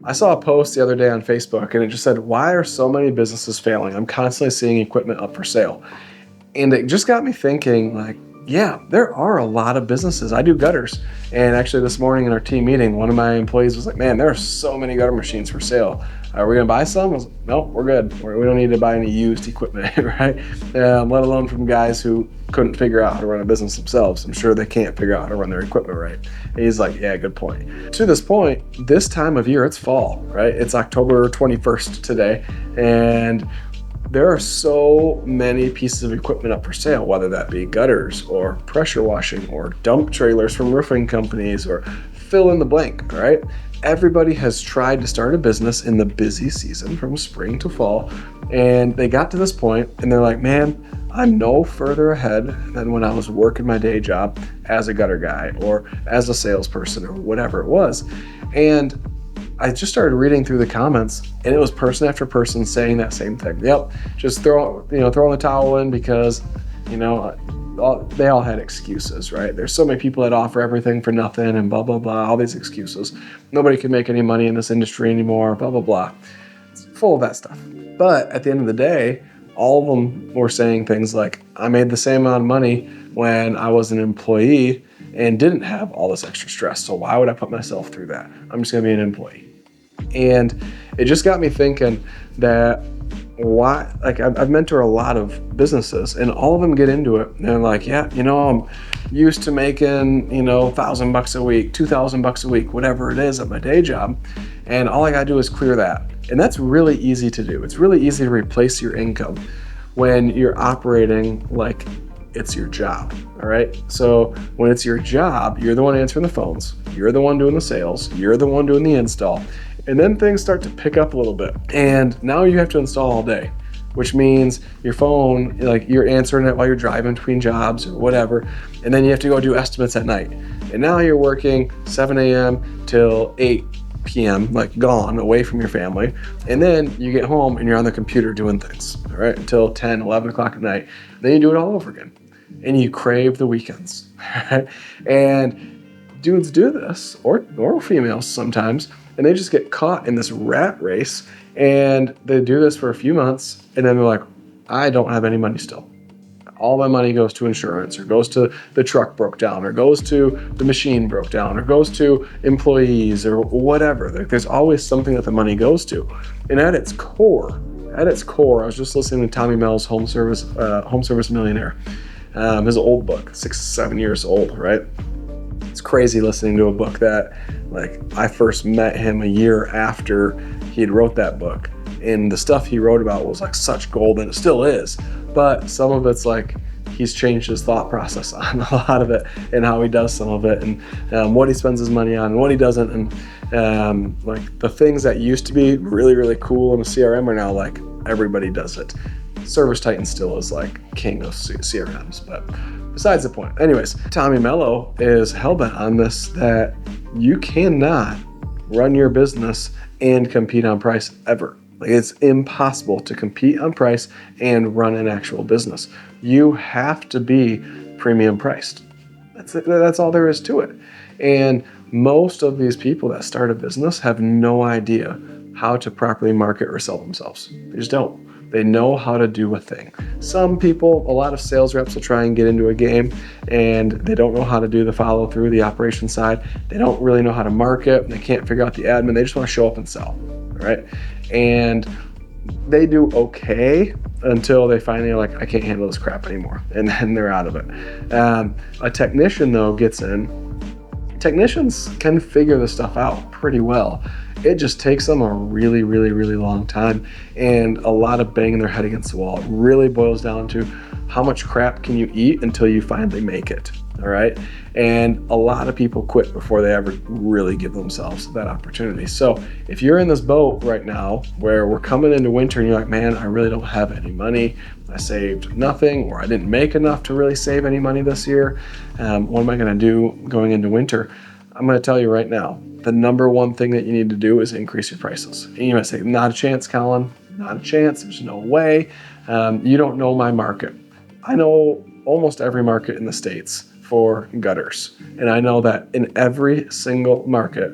I saw a post the other day on Facebook and it just said, why are so many businesses failing? I'm constantly seeing equipment up for sale. And it just got me thinking, like, yeah, there are a lot of businesses. I do gutters. And actually this morning in our team meeting, one of my employees was like, man, there are so many gutter machines for sale. Are we gonna buy some? I was like, no, we're good. We don't need to buy any used equipment, right? Let alone from guys who couldn't figure out how to run a business themselves. I'm sure they can't figure out how to run their equipment right. And he's like, yeah, good point. To this point, this time of year, it's fall, right? It's October 21st today. And there are so many pieces of equipment up for sale, whether that be gutters or pressure washing or dump trailers from roofing companies or fill in the blank, right? Everybody has tried to start a business in the busy season from spring to fall, and they got to this point and they're like, man, I'm no further ahead than when I was working my day job as a gutter guy or as a salesperson or whatever it was. And I just started reading through the comments, and it was person after person saying that same thing. Yep, just throwing the towel in because, they all had excuses, right? There's so many people that offer everything for nothing and blah, blah, blah, all these excuses. Nobody can make any money in this industry anymore, blah, blah, blah. It's full of that stuff. But at the end of the day, all of them were saying things like, I made the same amount of money when I was an employee and didn't have all this extra stress. So why would I put myself through that? I'm just gonna be an employee. And it just got me thinking that I've mentored a lot of businesses and all of them get into it. And they're like, yeah, I'm used to making, $1,000 a week, $2,000 a week, whatever it is at my day job. And all I gotta do is clear that. And that's really easy to do. It's really easy to replace your income when you're operating like it's your job, all right? So when it's your job, you're the one answering the phones, you're the one doing the sales, you're the one doing the install, and then things start to pick up a little bit. And now you have to install all day, which means your phone, like you're answering it while you're driving between jobs or whatever, and then you have to go do estimates at night. And now you're working 7 a.m. till 8 p.m., like gone, away from your family. And then you get home and you're on the computer doing things, all right, until 10, 11 o'clock at night. Then you do it all over again. And you crave the weekends, right? And dudes do this, or females sometimes, and they just get caught in this rat race, and they do this for a few months, and then they're like, I don't have any money still. All my money goes to insurance, or goes to the truck broke down, or goes to the machine broke down, or goes to employees, or whatever. There's always something that the money goes to. And at its core, I was just listening to Tommy Mel's Home Service Millionaire. His old book, 6-7 years old, right? It's crazy listening to a book that, like, I first met him a year after he had wrote that book. And the stuff he wrote about was like such gold, and it still is. But some of it's like he's changed his thought process on a lot of it and how he does some of it and what he spends his money on and what he doesn't. And like the things that used to be really, really cool in a CRM are now like everybody does it. Service Titan still is like king of CRMs, but besides the point. Anyways, Tommy Mello is hellbent on this, that you cannot run your business and compete on price ever. Like, it's impossible to compete on price and run an actual business. You have to be premium priced. That's all there is to it. And most of these people that start a business have no idea how to properly market or sell themselves. They just don't. They know how to do a thing. Some people, a lot of sales reps will try and get into a game and they don't know how to do the follow through, the operation side. They don't really know how to market. They can't figure out the admin. They just want to show up and sell, right? And they do okay until they finally are like, I can't handle this crap anymore. And then they're out of it. A technician though gets in. Technicians can figure this stuff out pretty well. It just takes them a really, really, really long time and a lot of banging their head against the wall. It really boils down to how much crap can you eat until you finally make it, all right? And a lot of people quit before they ever really give themselves that opportunity. So if you're in this boat right now where we're coming into winter and you're like, man, I really don't have any money, I saved nothing, or I didn't make enough to really save any money this year, what am I gonna do going into winter? I'm gonna tell you right now, the number one thing that you need to do is increase your prices. And you might say, not a chance, Colin, not a chance, there's no way. You don't know my market. I know almost every market in the States for gutters. And I know that in every single market,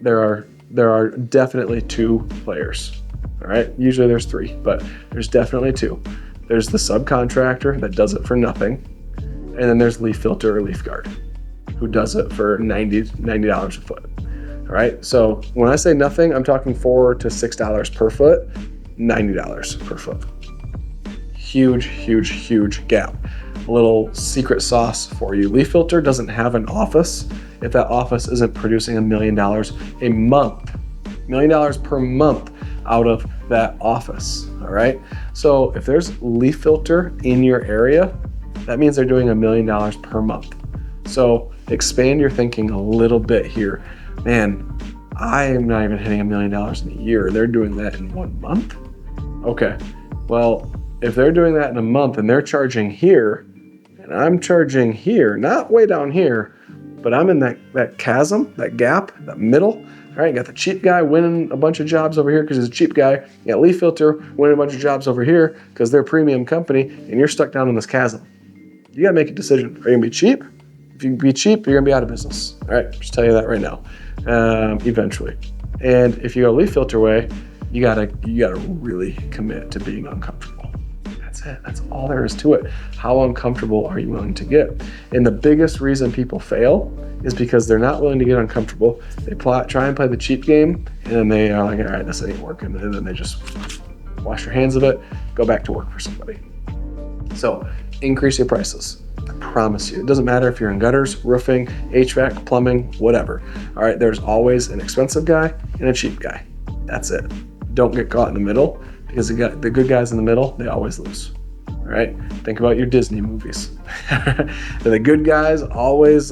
there are there are definitely two players. All right, usually there's three, but there's definitely two. There's the subcontractor that does it for nothing, and then there's leaf filter or leaf guard, who does it for $90 a foot. All right, so when I say nothing, I'm talking $4 to $6 per foot, $90 per foot. Huge, huge, huge gap. A little secret sauce for you. Leaf filter doesn't have an office if that office isn't producing $1 million a month, $1 million per month out of that office. All right, so if there's leaf filter in your area, that means they're doing $1 million per month. So expand your thinking a little bit here. Man, I am not even hitting $1 million in a year. They're doing that in 1 month? Okay, well, if they're doing that in a month and they're charging here, and I'm charging here, not way down here, but I'm in that chasm, that gap, that middle. All right, you got the cheap guy winning a bunch of jobs over here because he's a cheap guy. You got leaf filter winning a bunch of jobs over here because they're a premium company, and you're stuck down in this chasm. You gotta make a decision. Are you gonna be cheap? If you be cheap, you're gonna be out of business. All right, just tell you that right now. Eventually. And if you go leaf filter way, you gotta really commit to being uncomfortable. That's it. That's all there is to it. How uncomfortable are you willing to get? And the biggest reason people fail is because they're not willing to get uncomfortable. They try and play the cheap game, and then they are like, all right, this ain't working. And then they just wash their hands of it, go back to work for somebody. So increase your prices. I promise you. It doesn't matter if you're in gutters, roofing, HVAC, plumbing, whatever. All right, there's always an expensive guy and a cheap guy. That's it. Don't get caught in the middle, because the good guys in the middle, they always lose. All right, think about your Disney movies. The good guys always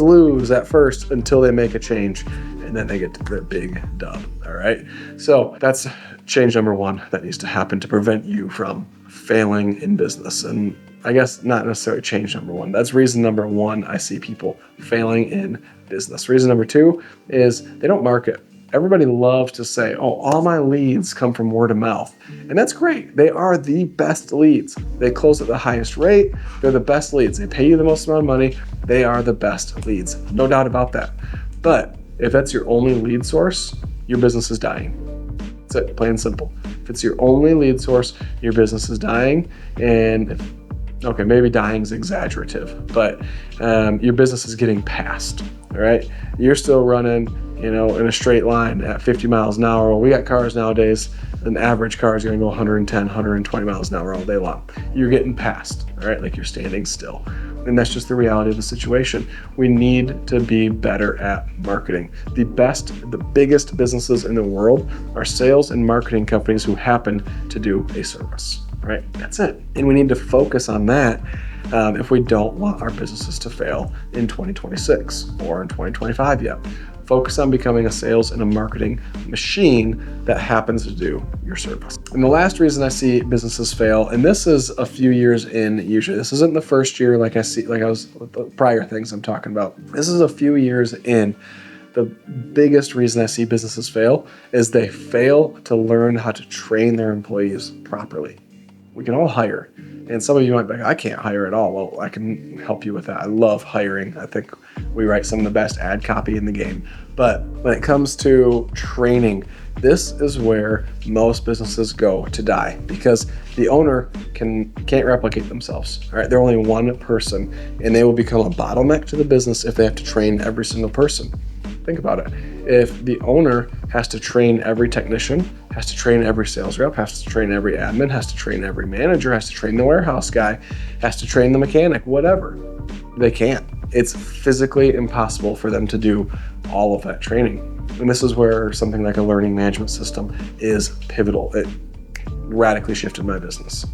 lose at first until they make a change, and then they get to the big dub. All right, so that's change number one that needs to happen to prevent you from failing in business. And I guess not necessarily change number one. That's reason number one I see people failing in business. Reason number two is they don't market. Everybody loves to say, oh, all my leads come from word of mouth. And that's great. They are the best leads. They close at the highest rate. They're the best leads. They pay you the most amount of money. They are the best leads. No doubt about that. But if that's your only lead source, your business is dying. That's it, plain and simple. If it's your only lead source, your business is dying. And okay, maybe dying is exaggerative, but your business is getting passed. All right, you're still running, in a straight line at 50 miles an hour. Well, we got cars nowadays, an average car is going to go 110, 120 miles an hour all day long. You're getting passed, all right, like you're standing still. And that's just the reality of the situation. We need to be better at marketing. The biggest businesses in the world are sales and marketing companies who happen to do a service, right? That's it. And we need to focus on that if we don't want our businesses to fail in 2026 or in 2025 yet. Focus on becoming a sales and a marketing machine that happens to do your service. And the last reason I see businesses fail, and this is a few years in usually, this isn't the first year like I was with the prior things I'm talking about. This is a few years in. The biggest reason I see businesses fail is they fail to learn how to train their employees properly. We can all hire. And some of you might be like, I can't hire at all. Well, I can help you with that. I love hiring. I think we write some of the best ad copy in the game. But when it comes to training, this is where most businesses go to die, because the owner can't replicate themselves. All right, they're only one person, and they will become a bottleneck to the business if they have to train every single person. Think about it. If the owner has to train every technician, has to train every sales rep, has to train every admin, has to train every manager, has to train the warehouse guy, has to train the mechanic, whatever, they can't. It's physically impossible for them to do all of that training. And this is where something like a learning management system is pivotal. It radically shifted my business.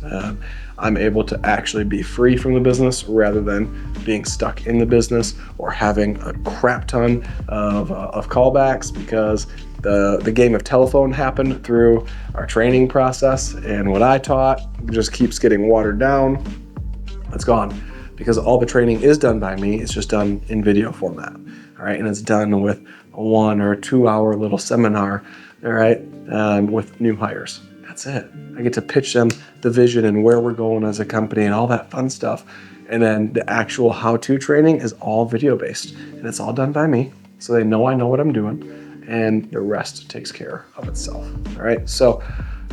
I'm able to actually be free from the business rather than being stuck in the business or having a crap ton of callbacks because the game of telephone happened through our training process, and what I taught just keeps getting watered down. It's gone because all the training is done by me. It's just done in video format, all right? And it's done with a 1 or 2 hour little seminar, all right, with new hires. That's it. I get to pitch them the vision and where we're going as a company and all that fun stuff. And then the actual how-to training is all video-based, and it's all done by me. So they know I know what I'm doing. and the rest takes care of itself. All right. So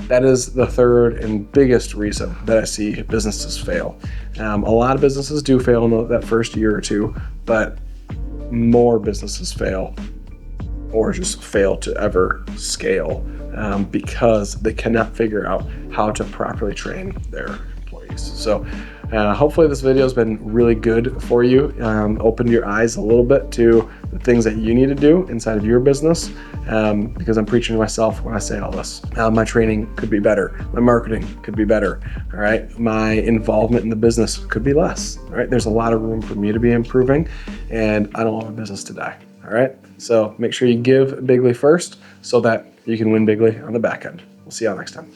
that is the third and biggest reason that I see businesses fail. A lot of businesses do fail in that first year or two, but more businesses fail or just fail to ever scale because they cannot figure out how to properly train their employees. So hopefully this video has been really good for you. Opened your eyes a little bit to the things that you need to do inside of your business, because I'm preaching to myself when I say all this. My training could be better. My marketing could be better. All right. My involvement in the business could be less. All right. There's a lot of room for me to be improving, and I don't want my business to die. All right. So make sure you give bigly first so that you can win bigly on the back end. We'll see y'all next time.